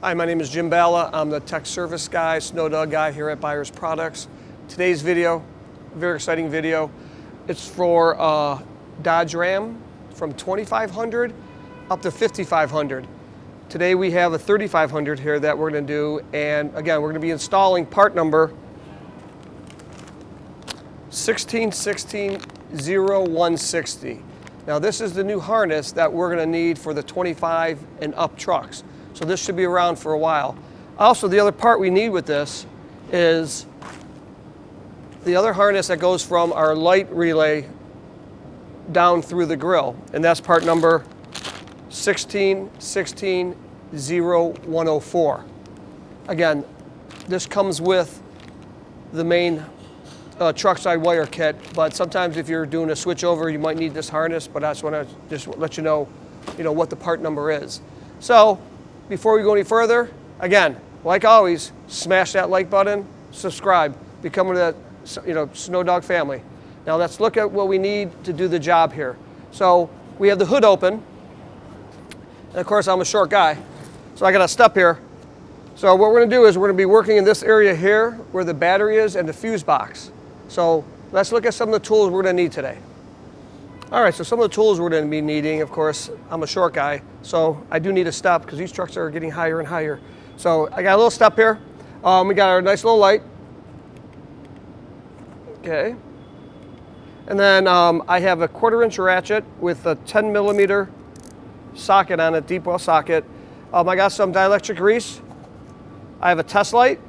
Hi, my name is Jim Balla. I'm the tech service guy, SnowDogg guy here at Buyers Products. Today's video, a very exciting video. It's for Dodge Ram from 2,500 up to 5,500. Today we have a 3,500 here that we're going to do, and again, we're going to be installing part number 16160-160. Now this is the new harness that we're going to need for the 25 and up trucks. So this should be around for a while. Also, the other part we need with this is the other harness that goes from our light relay down through the grill, and that's part number 16160-104. Again, this comes with the main truck side wire kit, but sometimes if you're doing a switch over, you might need this harness, but I just want to let you know what the part number is. So before we go any further, again, like always, smash that like button, subscribe, become one of the SnowDogg family. Now let's look at what we need to do the job here. So we have the hood open, and of course I'm a short guy, so I got to step here. So what we're going to do is we're going to be working in this area here where the battery is and the fuse box. So let's look at some of the tools we're going to need today. All right, so some of the tools we're going to be needing, of course, I'm a short guy, so I do need a step because these trucks are getting higher and higher. So I got a little step here. We got our nice little light. Okay. And then I have a 1/4-inch ratchet with a 10mm socket on it, deep well socket. I got some dielectric grease. I have a test light.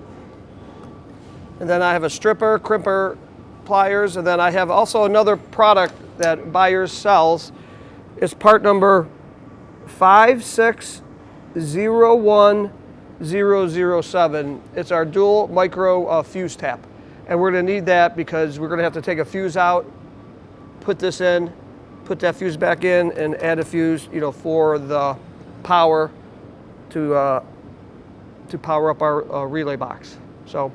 And then I have a stripper, crimper, pliers, and then I have also another product that Buyers sells. It's part number 5601007. It's our dual micro fuse tap. And we're going to need that because we're going to have to take a fuse out, put this in, put that fuse back in, and add a fuse, for the power to power up our relay box. So,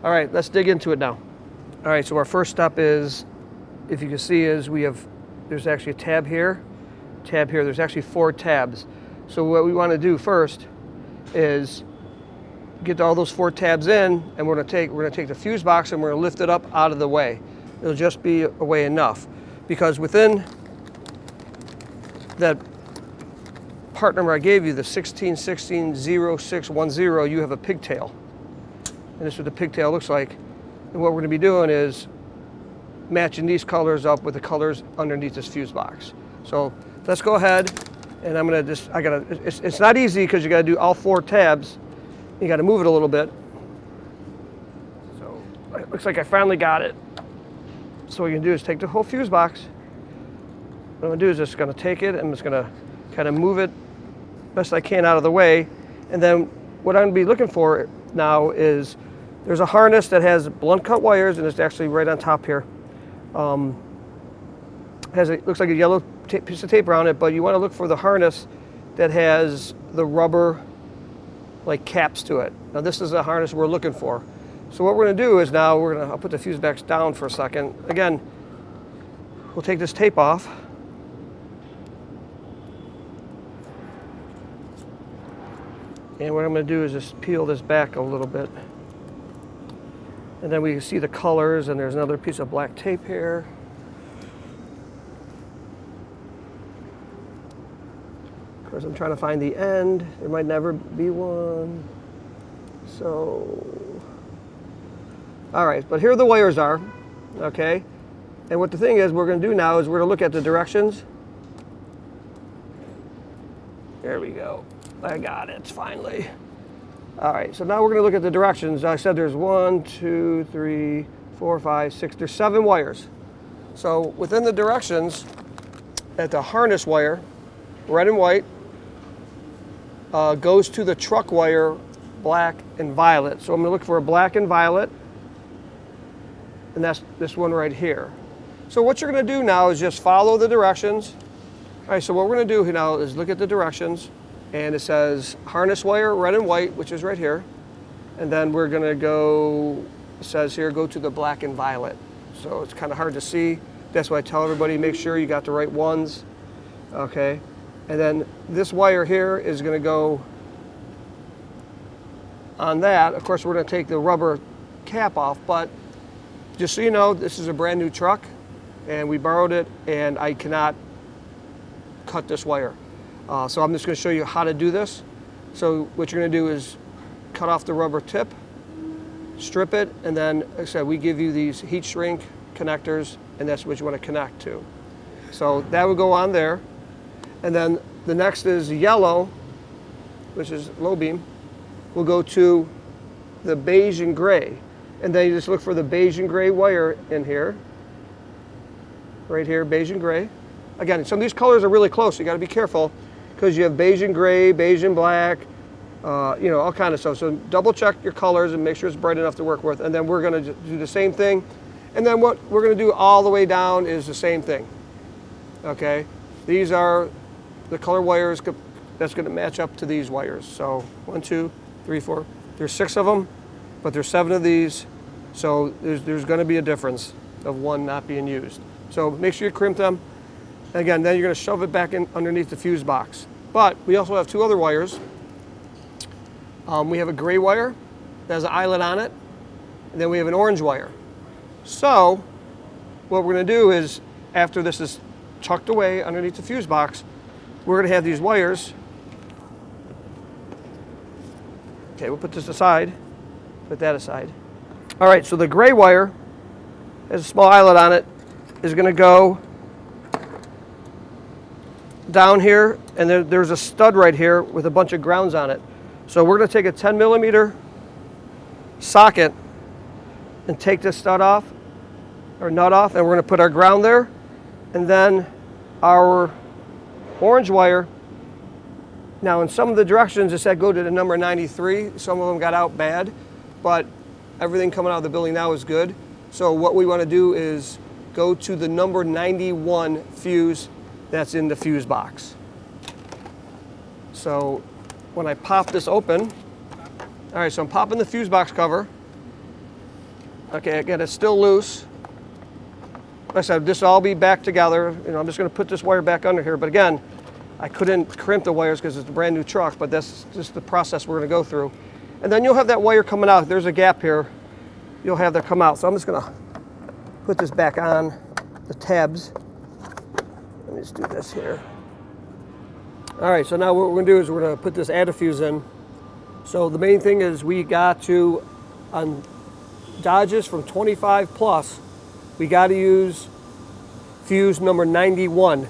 all right, let's dig into it now. All right, so our first step is, if you can see, there's actually a tab here. There's actually 4 tabs. So what we want to do first is get all those 4 tabs in, and we're going to take the fuse box and we're going to lift it up out of the way. It'll just be away enough, because within that part number I gave you, the 16160-0610, you have a pigtail. And this is what the pigtail looks like. And what we're going to be doing is matching these colors up with the colors underneath this fuse box. So let's go ahead, and I'm going to it's not easy because you got to do all 4 tabs. You got to move it a little bit. So it looks like I finally got it. So what you can do is take the whole fuse box. What I'm going to do is just going to take it and I'm just going to kind of move it best I can out of the way. And then what I'm going to be looking for now is there's a harness that has blunt cut wires, and it's actually right on top here. Looks like a yellow piece of tape around it, but you want to look for the harness that has the rubber like caps to it. Now this is the harness we're looking for. So what we're going to do is now I'll put the fuse box down for a second. Again, we'll take this tape off. And what I'm going to do is just peel this back a little bit. And then we can see the colors, and there's another piece of black tape here. Of course, I'm trying to find the end. There might never be one. So, all right, but here the wires are, okay? And what the thing is we're going to do now is we're going to look at the directions. There we go. I got it, finally. All right, so now we're going to look at the directions. I said there's 1, 2, 3, 4, 5, 6. There's 7 wires. So within the directions, at the harness wire, red and white, goes to the truck wire, black and violet. So I'm going to look for a black and violet, and that's this one right here. So what you're going to do now is just follow the directions. All right, so what we're going to do now is look at the directions. And it says harness wire, red and white, which is right here. And then we're going to go, it says here, go to the black and violet. So it's kind of hard to see. That's why I tell everybody, make sure you got the right ones. Okay. And then this wire here is going to go on that. Of course, we're going to take the rubber cap off, but just so you know, this is a brand new truck, and we borrowed it, and I cannot cut this wire. So I'm just going to show you how to do this. So what you're going to do is cut off the rubber tip, strip it, and then, like I said, we give you these heat shrink connectors, and that's what you want to connect to. So that would go on there. And then the next is yellow, which is low beam, will go to the beige and gray. And then you just look for the beige and gray wire in here. Right here, beige and gray. Again, some of these colors are really close, so you got to be careful because you have beige and gray, beige and black, you know, all kind of stuff. So double check your colors and make sure it's bright enough to work with. And then we're going to do the same thing. And then what we're going to do all the way down is the same thing. Okay, these are the color wires that's going to match up to these wires. So 1, 2, 3, 4. There's 6 of them, but there's 7 of these. So there's going to be a difference of one not being used. So make sure you crimp them. And again, then you're going to shove it back in underneath the fuse box. But we also have 2 other wires. We have a gray wire that has an eyelet on it, and then we have an orange wire. So what we're going to do is, after this is tucked away underneath the fuse box, we're going to have these wires. Okay, we'll put this aside, put that aside. All right, so the gray wire has a small eyelet on it, is going to go down here, and there's a stud right here with a bunch of grounds on it. So we're going to take a 10 millimeter socket and take this stud off, or nut off, and we're going to put our ground there, and then our orange wire. Now in some of the directions it said go to the number 93, some of them got out bad, but everything coming out of the building now is good. So what we want to do is go to the number 91 fuse that's in the fuse box. So when I pop this open, all right, so I'm popping the fuse box cover. Okay, again, it's still loose. Like I said, this will all be back together. You know, I'm just going to put this wire back under here. But again, I couldn't crimp the wires because it's a brand new truck, but that's just the process we're going to go through. And then you'll have that wire coming out. There's a gap here. You'll have that come out. So I'm just going to put this back on the tabs. Let me just do this here. All right, so now what we're going to do is we're going to put this antifuse in. So the main thing is we got to, on Dodges from 25 plus, we got to use fuse number 91.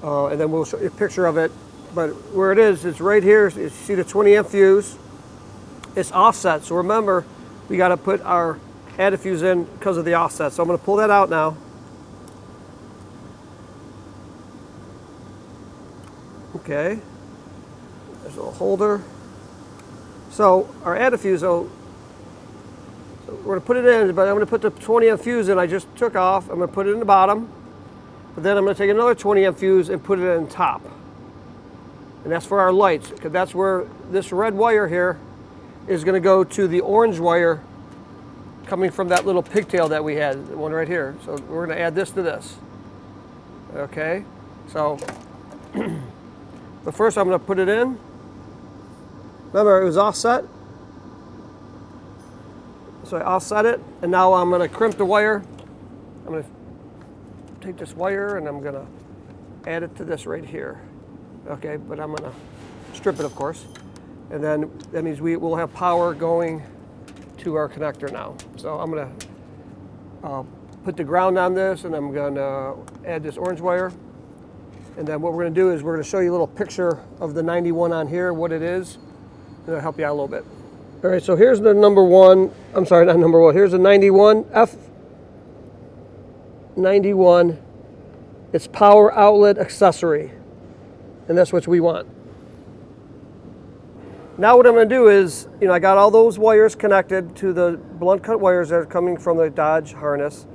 And then we'll show you a picture of it. But where it is, it's right here. You see the 20 amp fuse. It's offset. So remember, we got to put our antifuse in because of the offset. So I'm going to pull that out now. Okay. There's a little holder. So our antifuse, so we're going to put it in, but I'm going to put the 20 amp fuse in I just took off. I'm going to put it in the bottom. But then I'm going to take another 20 amp fuse and put it in top. And that's for our lights, because that's where this red wire here is going to go to the orange wire coming from that little pigtail that we had, the one right here. So we're going to add this to this. Okay, so but first I'm going to put it in. Remember, it was offset. So I offset it, and now I'm going to crimp the wire. I'm going to take this wire and I'm going to add it to this right here. Okay, but I'm going to strip it, of course. And then that means we will have power going to our connector now. So I'm going to put the ground on this, and I'm going to add this orange wire. And then what we're going to do is we're going to show you a little picture of the 91 on here, what it is. And it'll help you out a little bit. All right, so here's the number one. I'm sorry, not number one. Here's the 91, F91. It's power outlet accessory. And that's what we want. Now what I'm going to do is, you know, I got all those wires connected to the blunt cut wires that are coming from the Dodge harness.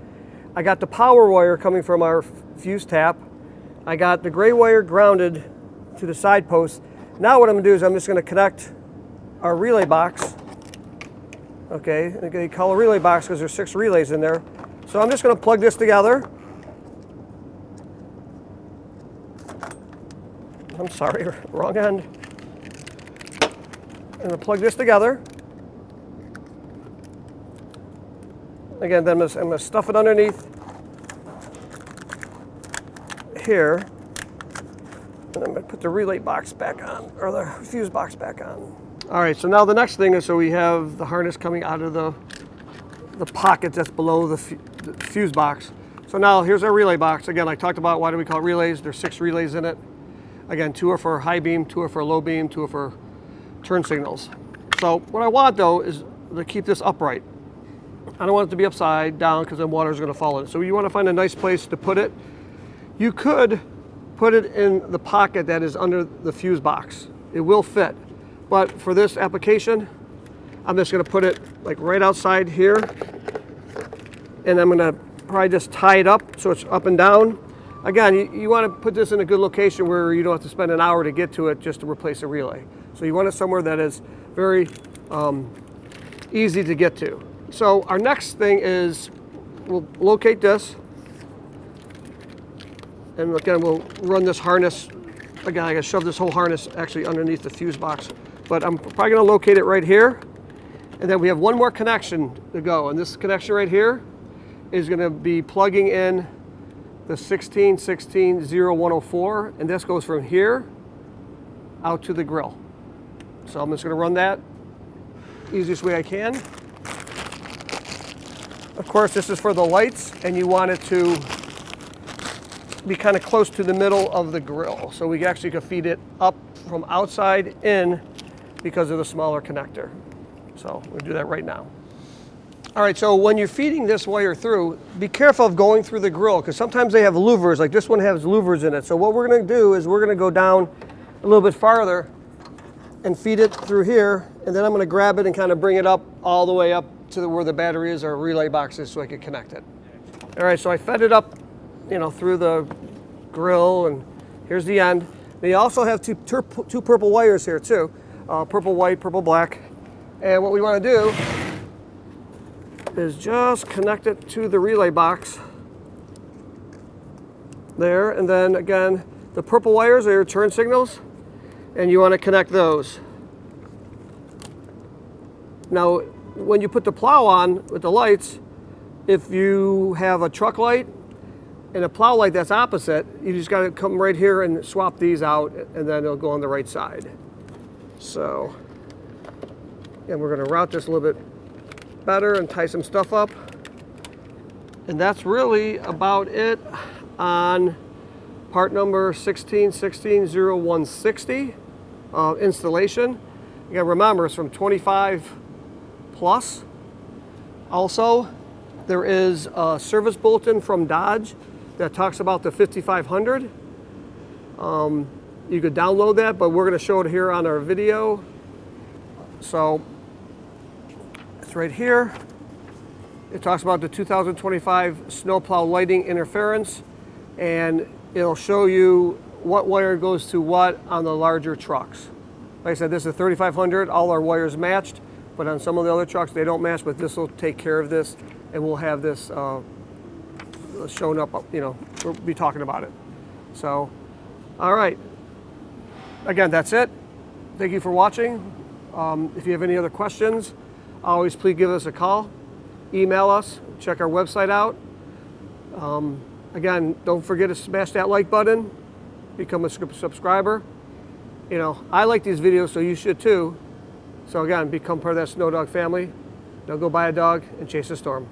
I got the power wire coming from our fuse tap. I got the gray wire grounded to the side post. Now what I'm going to do is I'm just going to connect our relay box. Okay, they call a relay box because there's 6 relays in there. So I'm just going to plug this together. I'm sorry, wrong end. I'm going to plug this together. Again, then I'm going to stuff it underneath here. And I'm going to put the relay box back on, or the fuse box back on. All right, so now the next thing is, so we have the harness coming out of the pocket that's below the fuse box. So now here's our relay box. Again, I talked about why do we call it relays. There's 6 relays in it. Again, 2 are for high beam, 2 are for low beam, 2 are for turn signals. So what I want though is to keep this upright. I don't want it to be upside down because then water is going to fall in it. So you want to find a nice place to put it. You could put it in the pocket that is under the fuse box. It will fit. But for this application, I'm just going to put it like right outside here. And I'm going to probably just tie it up so it's up and down. Again, you want to put this in a good location where you don't have to spend an hour to get to it just to replace a relay. So you want it somewhere that is very easy to get to. So our next thing is we'll locate this. And again, we'll run this harness. Again, I gotta shove this whole harness actually underneath the fuse box. But I'm probably gonna locate it right here. And then we have one more connection to go. And this connection right here is gonna be plugging in the 16160104. And this goes from here out to the grill. So I'm just gonna run that easiest way I can. Of course, this is for the lights, and you want it to be kind of close to the middle of the grill. So we actually can feed it up from outside in because of the smaller connector. So we'll do that right now. All right, so when you're feeding this wire through, be careful of going through the grill because sometimes they have louvers, like this one has louvers in it. So what we're gonna do is we're gonna go down a little bit farther and feed it through here, and then I'm gonna grab it and kind of bring it up all the way up to where the battery is or relay box is so I can connect it. All right, so I fed it up, through the grill, and here's the end. They also have two purple wires here too, purple white, purple black. And what we want to do is just connect it to the relay box there, and then again, the purple wires are your turn signals, and you want to connect those. Now, when you put the plow on with the lights, if you have a truck light and a plow light that's opposite, you just got to come right here and swap these out, and then it'll go on the right side. So, and we're going to route this a little bit better and tie some stuff up. And that's really about it on part number 16160160 installation. Again, remember, it's from 25 plus. Also, there is a service bulletin from Dodge that talks about the 5500. You could download that, but we're going to show it here on our video. So it's right here. It talks about the 2025 snowplow lighting interference, and it'll show you what wire goes to what on the larger trucks. Like I said, this is 3500, all our wires matched, but on some of the other trucks they don't match, but this will take care of this, and we'll have this shown up, we'll be talking about it. So, all right. Again, that's it. Thank you for watching. If you have any other questions, always please give us a call, email us, check our website out. Again, don't forget to smash that like button, become a subscriber. I like these videos, so you should too. So again, become part of that SnowDogg family. Now go buy a dog and chase a storm.